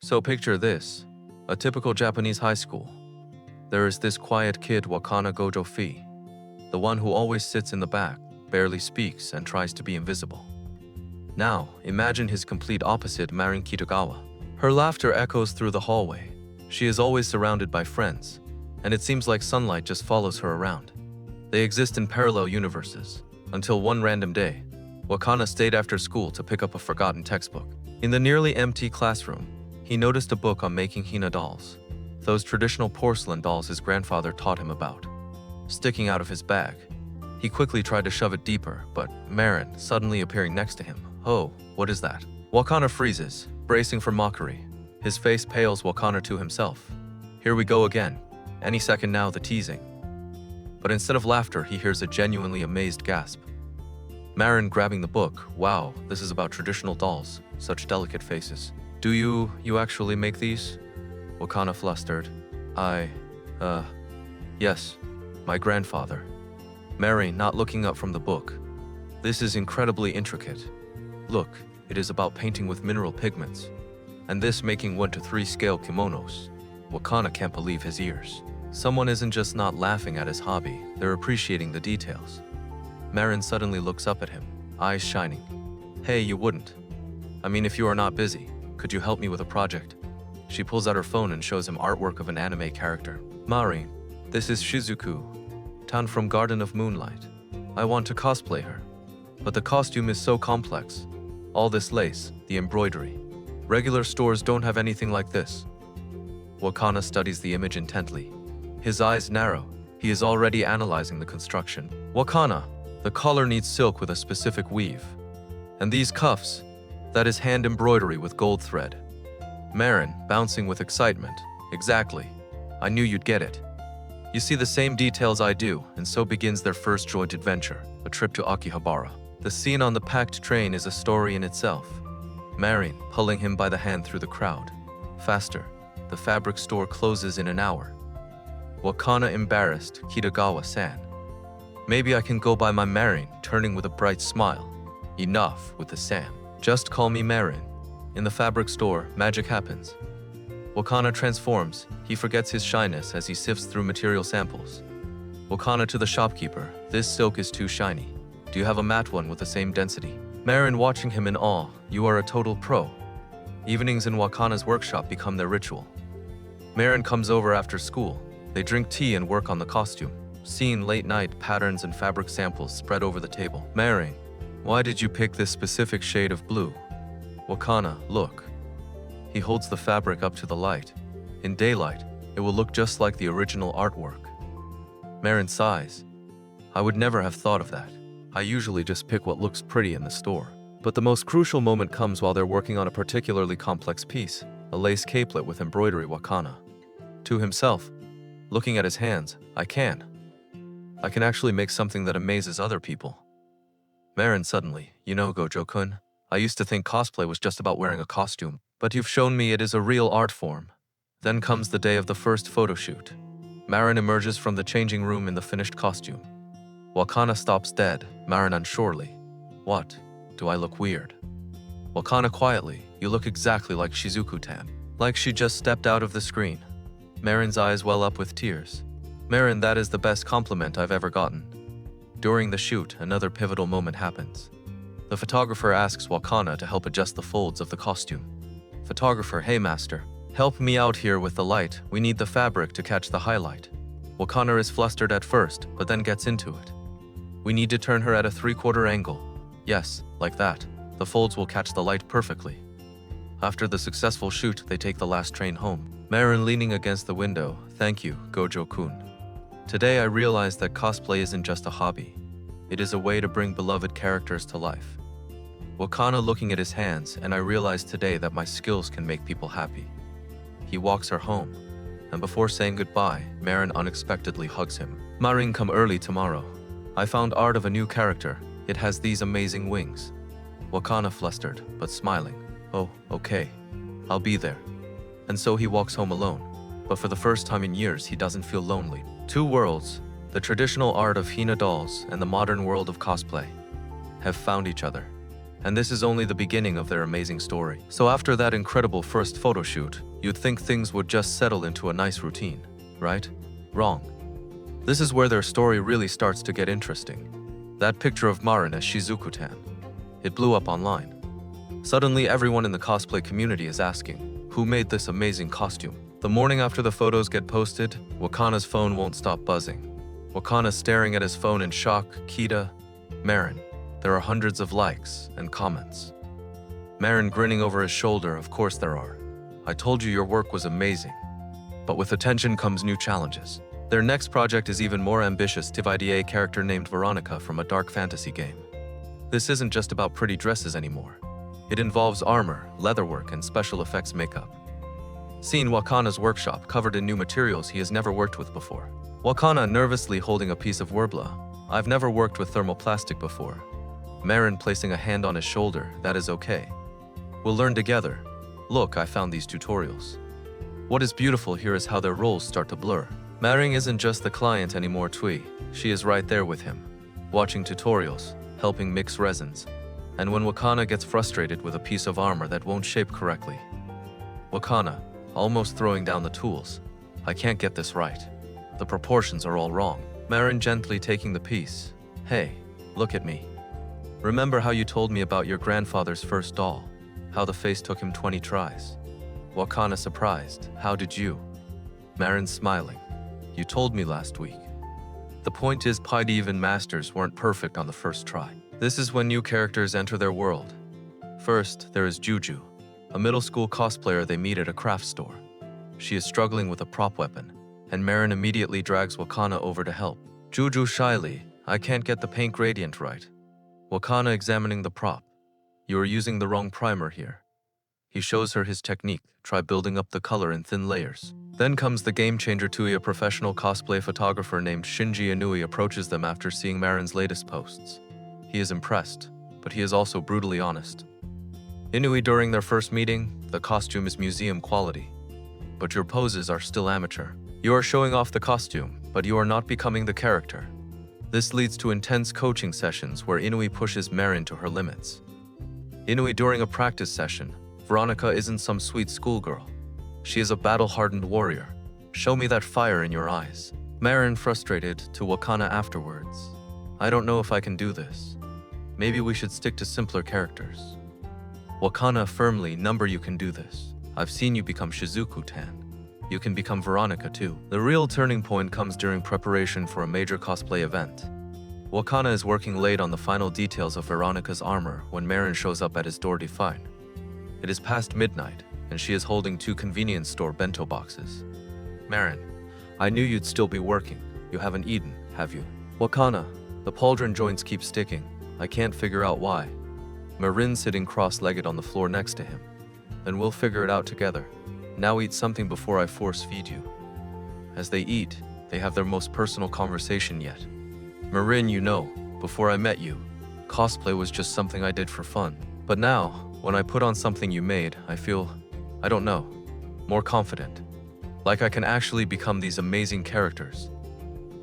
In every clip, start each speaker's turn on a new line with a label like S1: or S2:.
S1: So picture this, a typical Japanese high school. There is this quiet kid Wakina Gojo, the one who always sits in the back, barely speaks, and tries to be invisible. Now, imagine his complete opposite, Marin Kitagawa. Her laughter echoes through the hallway. She is always surrounded by friends, and it seems like sunlight just follows her around. They exist in parallel universes, until one random day, Wakina stayed after school to pick up a forgotten textbook. In the nearly empty classroom, he noticed a book on making hina dolls, those traditional porcelain dolls his grandfather taught him about. Sticking out of his bag, he quickly tried to shove it deeper, but Marin, suddenly appearing next to him. Oh, what is that? Wakina freezes, bracing for mockery. His face pales Wakina to himself. Here we go again. Any second now, the teasing. But instead of laughter, he hears a genuinely amazed gasp. Marin grabbing the book. Wow, this is about traditional dolls. Such delicate faces. Do you actually make these? Wakina flustered. Yes, my grandfather. Marin, not looking up from the book. This is incredibly intricate. Look, it is about painting with mineral pigments. And this making 1:3 scale kimonos. Wakina can't believe his ears. Someone isn't just not laughing at his hobby, they're appreciating the details. Marin suddenly looks up at him, eyes shining. Hey, you wouldn't. I mean, if you are not busy, could you help me with a project? She pulls out her phone and shows him artwork of an anime character. Marin, this is SHIZUKU-TAN from Garden of Moonlight. I want to cosplay her. But the costume is so complex. All this lace, the embroidery. Regular stores don't have anything like this. Wakina studies the image intently. His eyes narrow. He is already analyzing the construction. Wakina, the collar needs silk with a specific weave. And these cuffs, that is hand embroidery with gold thread. Marin, bouncing with excitement. Exactly. I knew you'd get it. You see the same details I do, and so begins their first joint adventure, a trip to Akihabara. The scene on the packed train is a story in itself. Marin, pulling him by the hand through the crowd. Faster. The fabric store closes in an hour. Wakina embarrassed, Kitagawa-san. Maybe I can go by my Marin, turning with a bright smile. Enough with the Sam. Just call me Marin. In the fabric store, magic happens. Wakina transforms. He forgets his shyness as he sifts through material samples. Wakina to the shopkeeper. This silk is too shiny. Do you have a matte one with the same density? Marin watching him in awe. You are a total pro. Evenings in Wakina's workshop become their ritual. Marin comes over after school. They drink tea and work on the costume. Scene late night, patterns and fabric samples spread over the table. Marin, why did you pick this specific shade of blue? Wakina, look. He holds the fabric up to the light. In daylight, it will look just like the original artwork. Marin sighs. I would never have thought of that. I usually just pick what looks pretty in the store. But the most crucial moment comes while they're working on a particularly complex piece, a lace capelet with embroidery. Wakina. To himself, looking at his hands, I can actually make something that amazes other people. Marin suddenly, you know, Gojo-kun, I used to think cosplay was just about wearing a costume, but you've shown me it is a real art form. Then comes the day of the first photo shoot. Marin emerges from the changing room in the finished costume. Wakina stops dead, Marin unsurely. What? Do I look weird? Wakina quietly, you look exactly like SHIZUKU-TAN. Like she just stepped out of the screen. Marin's eyes well up with tears. Marin, that is the best compliment I've ever gotten. During the shoot, another pivotal moment happens. The photographer asks Wakina to help adjust the folds of the costume. Photographer, hey master, help me out here with the light. We need the fabric to catch the highlight. Wakina is flustered at first, but then gets into it. We need to turn her at a 3/4 angle. Yes, like that. The folds will catch the light perfectly. After the successful shoot, they take the last train home. Marin leaning against the window. Thank you, Gojo-kun. Today I realized that cosplay isn't just a hobby. It is a way to bring beloved characters to life. Wakina looking at his hands, and I realized today that my skills can make people happy. He walks her home, and before saying goodbye, Marin unexpectedly hugs him. Marin, come early tomorrow. I found art of a new character. It has these amazing wings. Wakina flustered, but smiling. Oh, okay. I'll be there. And so he walks home alone. But for the first time in years, he doesn't feel lonely. Two worlds, the traditional art of hina dolls and the modern world of cosplay, have found each other. And this is only the beginning of their amazing story. So after that incredible first photo shoot, you'd think things would just settle into a nice routine, right? Wrong. This is where their story really starts to get interesting. That picture of Marin as Shizuku-tan. It blew up online. Suddenly everyone in the cosplay community is asking, who made this amazing costume? The morning after the photos get posted, Wakana's phone won't stop buzzing. Wakana staring at his phone in shock. Kita, Marin. There are hundreds of likes and comments. Marin grinning over his shoulder. Of course there are. I told you your work was amazing. But with attention comes new challenges. Their next project is even more ambitious. TVIDA character named Veronica from a dark fantasy game. This isn't just about pretty dresses anymore. It involves armor, leatherwork, and special effects makeup. Seen Wakana's workshop covered in new materials he has never worked with before. Wakana nervously holding a piece of Werbla. I've never worked with thermoplastic before. Marin placing a hand on his shoulder. That is okay. We'll learn together. Look, I found these tutorials. What is beautiful here is how their roles start to blur. Marin isn't just the client anymore. Tui. She is right there with him, watching tutorials, helping mix resins. And when Wakana gets frustrated with a piece of armor that won't shape correctly, Wakana, almost throwing down the tools. I can't get this right. The proportions are all wrong. Marin gently taking the piece. Hey, look at me. Remember how you told me about your grandfather's first doll? How the face took him 20 tries? Wakana surprised. How did you? Marin smiling. You told me last week. The point is, even masters weren't perfect on the first try. This is when new characters enter their world. First, there is Juju, a middle school cosplayer they meet at a craft store. She is struggling with a prop weapon, and Marin immediately drags Wakana over to help. Juju shyly, I can't get the paint gradient right. Wakana examining the prop. You are using the wrong primer here. He shows her his technique. Try building up the color in thin layers. Then comes the game changer. Tui, a professional cosplay photographer named Shinji Inui, approaches them after seeing Marin's latest posts. He is impressed, but he is also brutally honest. Inui, during their first meeting, the costume is museum quality. But your poses are still amateur. You are showing off the costume, but you are not becoming the character. This leads to intense coaching sessions where Inui pushes Marin to her limits. Inui, during a practice session, Veronica isn't some sweet schoolgirl. She is a battle-hardened warrior. Show me that fire in your eyes. Marin frustrated to Wakana afterwards. I don't know if I can do this. Maybe we should stick to simpler characters. Wakana firmly, Number, you can do this. I've seen you become Shizuku-tan. You can become Veronica too. The real turning point comes during preparation for a major cosplay event. Wakana is working late on the final details of Veronica's armor when Marin shows up at his door. Define. It is past midnight, and she is holding 2 convenience store bento boxes. Marin, I knew you'd still be working. You haven't eaten, have you? Wakana, the pauldron joints keep sticking. I can't figure out why. Marin sitting cross-legged on the floor next to him. Then we'll figure it out together. Now eat something before I force feed you. As they eat, they have their most personal conversation yet. Marin, you know, before I met you, cosplay was just something I did for fun. But now, when I put on something you made, I feel, I don't know, more confident. Like I can actually become these amazing characters.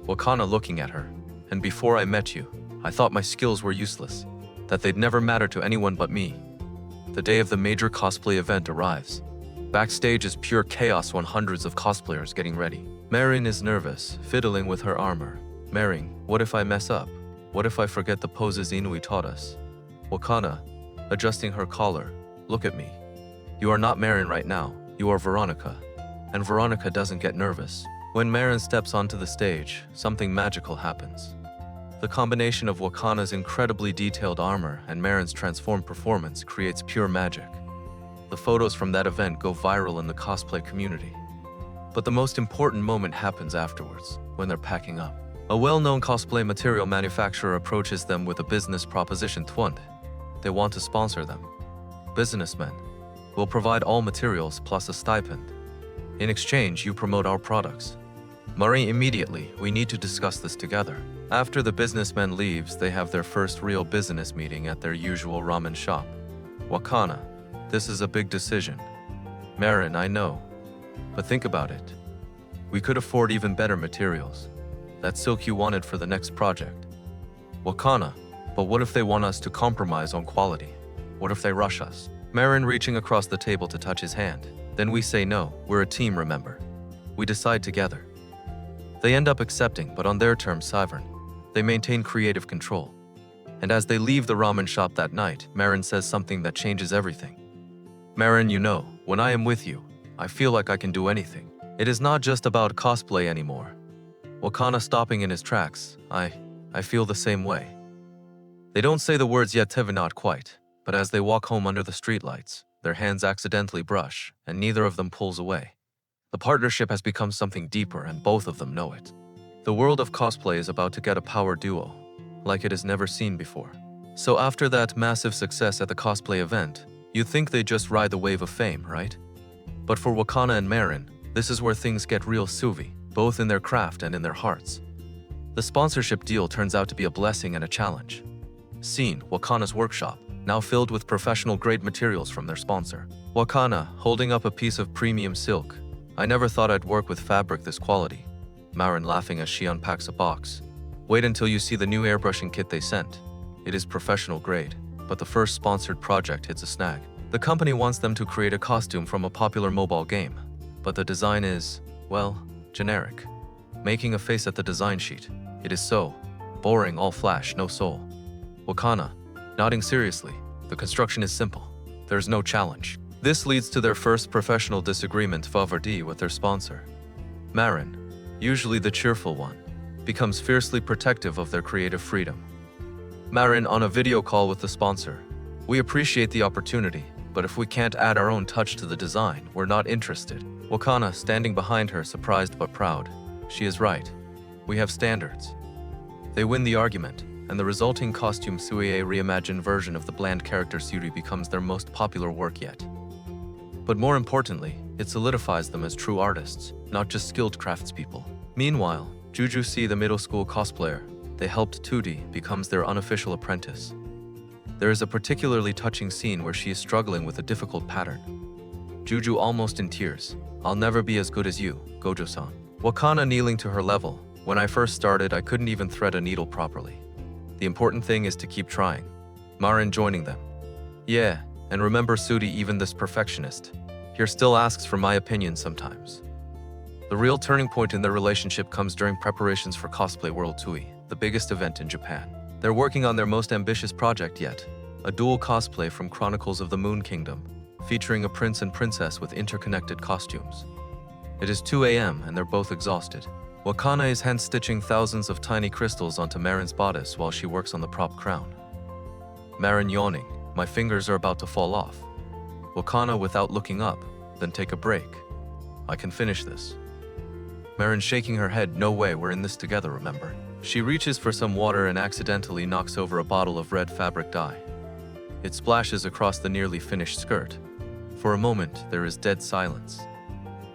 S1: Wakana looking at her, and before I met you, I thought my skills were useless, that they'd never matter to anyone but me. The day of the major cosplay event arrives. Backstage is pure chaos when hundreds of cosplayers getting ready. Marin is nervous, fiddling with her armor. Marin, what if I mess up? What if I forget the poses Inui taught us? Wakana, adjusting her collar, look at me. You are not Marin right now, you are Veronica. And Veronica doesn't get nervous. When Marin steps onto the stage, something magical happens. The combination of Wakana's incredibly detailed armor and Marin's transformed performance creates pure magic. The photos from that event go viral in the cosplay community. But the most important moment happens afterwards, when they're packing up. A well-known cosplay material manufacturer approaches them with a business proposition. Twund. They want to sponsor them. Businessmen will provide all materials plus a stipend. In exchange, you promote our products. Marin immediately, we need to discuss this together. After the businessman leaves, they have their first real business meeting at their usual ramen shop. Wakana, this is a big decision. Marin, I know. But think about it. We could afford even better materials. That silk you wanted for the next project. Wakana, but what if they want us to compromise on quality? What if they rush us? Marin reaching across the table to touch his hand. Then we say no, we're a team, remember? We decide together. They end up accepting, but on their terms, sovereign. They maintain creative control. And as they leave the ramen shop that night, Marin says something that changes everything. Marin, you know, when I am with you, I feel like I can do anything. It is not just about cosplay anymore. Wakina stopping in his tracks. I feel the same way. They don't say the words yet, not quite, but as they walk home under the streetlights, their hands accidentally brush, and neither of them pulls away. The partnership has become something deeper, and both of them know it. The world of cosplay is about to get a power duo, like it has never seen before. So after that massive success at the cosplay event, you'd think they'd just ride the wave of fame, right? But for Wakina and Marin, this is where things get real suvi, both in their craft and in their hearts. The sponsorship deal turns out to be a blessing and a challenge. Scene, Wakina's workshop, now filled with professional-grade materials from their sponsor. Wakina, holding up a piece of premium silk. I never thought I'd work with fabric this quality. Marin laughing as she unpacks a box. Wait until you see the new airbrushing kit they sent. It is professional grade, but the first sponsored project hits a snag. The company wants them to create a costume from a popular mobile game, but the design is, well, generic. Making a face at the design sheet. It is so boring, all flash, no soul. Wakina, nodding seriously, the construction is simple. There's no challenge. This leads to their first professional disagreement with their sponsor. Marin, usually the cheerful one, becomes fiercely protective of their creative freedom. Marin on a video call with the sponsor. We appreciate the opportunity, but if we can't add our own touch to the design, we're not interested. Wakina standing behind her, surprised but proud. She is right. We have standards. They win the argument, and the resulting costume Sui, a reimagined version of the bland character Suri, becomes their most popular work yet. But more importantly, it solidifies them as true artists, not just skilled craftspeople. Meanwhile, Juju, the middle school cosplayer they helped Tudi, becomes their unofficial apprentice. There is a particularly touching scene where she is struggling with a difficult pattern. Juju almost in tears. I'll never be as good as you, Gojo-san. Wakina kneeling to her level. When I first started, I couldn't even thread a needle properly. The important thing is to keep trying. Marin joining them. Yeah, and remember Sudi, even this perfectionist, here still asks for my opinion sometimes. The real turning point in their relationship comes during preparations for Cosplay World Tui, the biggest event in Japan. They're working on their most ambitious project yet, a dual cosplay from Chronicles of the Moon Kingdom, featuring a prince and princess with interconnected costumes. It is 2 a.m. and they're both exhausted. Wakina is hand-stitching thousands of tiny crystals onto Marin's bodice while she works on the prop crown. Marin yawning, my fingers are about to fall off. Wakina without looking up, then take a break. I can finish this. Marin shaking her head, no way, we're in this together, remember? She reaches for some water and accidentally knocks over a bottle of red fabric dye. It splashes across the nearly finished skirt. For a moment, there is dead silence.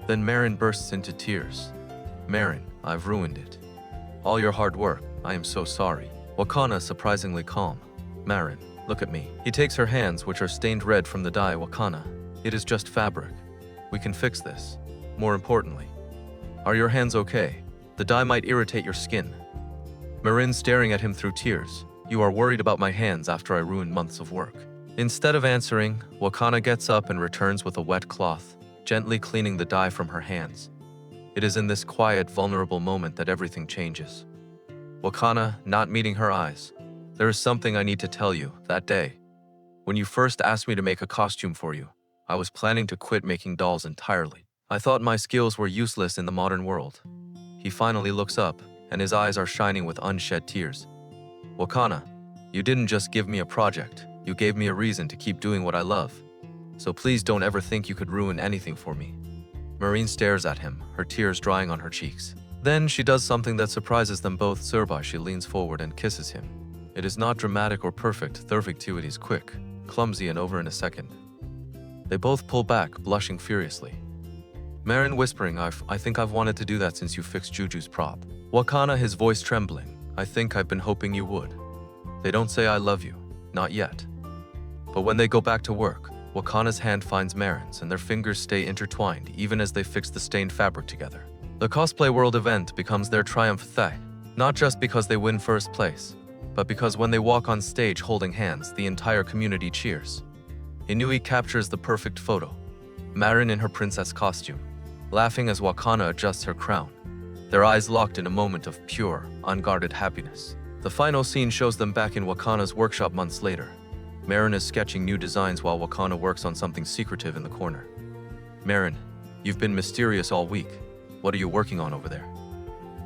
S1: Then Marin bursts into tears. Marin, I've ruined it. All your hard work, I am so sorry. Wakina surprisingly calm. Marin, look at me. He takes her hands, which are stained red from the dye. Wakina, it is just fabric. We can fix this. More importantly, are your hands okay? The dye might irritate your skin. Marin staring at him through tears. You are worried about my hands after I ruined months of work. Instead of answering, Wakina gets up and returns with a wet cloth, gently cleaning the dye from her hands. It is in this quiet, vulnerable moment that everything changes. Wakina, not meeting her eyes. There is something I need to tell you. That day, when you first asked me to make a costume for you, I was planning to quit making dolls entirely. I thought my skills were useless in the modern world. He finally looks up, and his eyes are shining with unshed tears. Wakina, you didn't just give me a project, you gave me a reason to keep doing what I love. So please don't ever think you could ruin anything for me. Marin stares at him, her tears drying on her cheeks. Then she does something that surprises them both. Surba, she leans forward and kisses him. It is not dramatic or perfect, their activity is quick, clumsy, and over in a second. They both pull back, blushing furiously. Marin whispering, I think I've wanted to do that since you fixed Juju's prop. Wakina, his voice trembling, I think I've been hoping you would. They don't say I love you, not yet. But when they go back to work, Wakina's hand finds Marin's and their fingers stay intertwined even as they fix the stained fabric together. The Cosplay World event becomes their triumph, not just because they win first place, but because when they walk on stage holding hands, the entire community cheers. Inui captures the perfect photo. Marin in her princess costume, laughing as Wakana adjusts her crown. Their eyes locked in a moment of pure, unguarded happiness. The final scene shows them back in Wakana's workshop months later. Marin is sketching new designs while Wakana works on something secretive in the corner. Marin, you've been mysterious all week. What are you working on over there?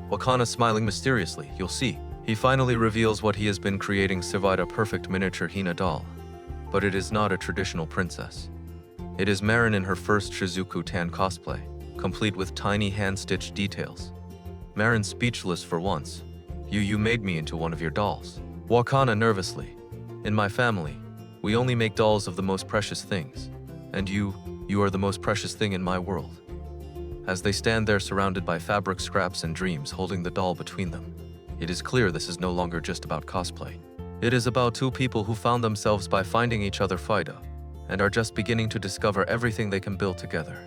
S1: Wakana smiling mysteriously, you'll see. He finally reveals what he has been creating, survived a perfect miniature Hina doll. But it is not a traditional princess. It is Marin in her first SHIZUKU-TAN cosplay, complete with tiny hand-stitched details. Marin speechless for once. You made me into one of your dolls. Wakana nervously. In my family, we only make dolls of the most precious things. And you are the most precious thing in my world. As they stand there surrounded by fabric scraps and dreams holding the doll between them, it is clear this is no longer just about cosplay. It is about two people who found themselves by finding each other Fida, and are just beginning to discover everything they can build together.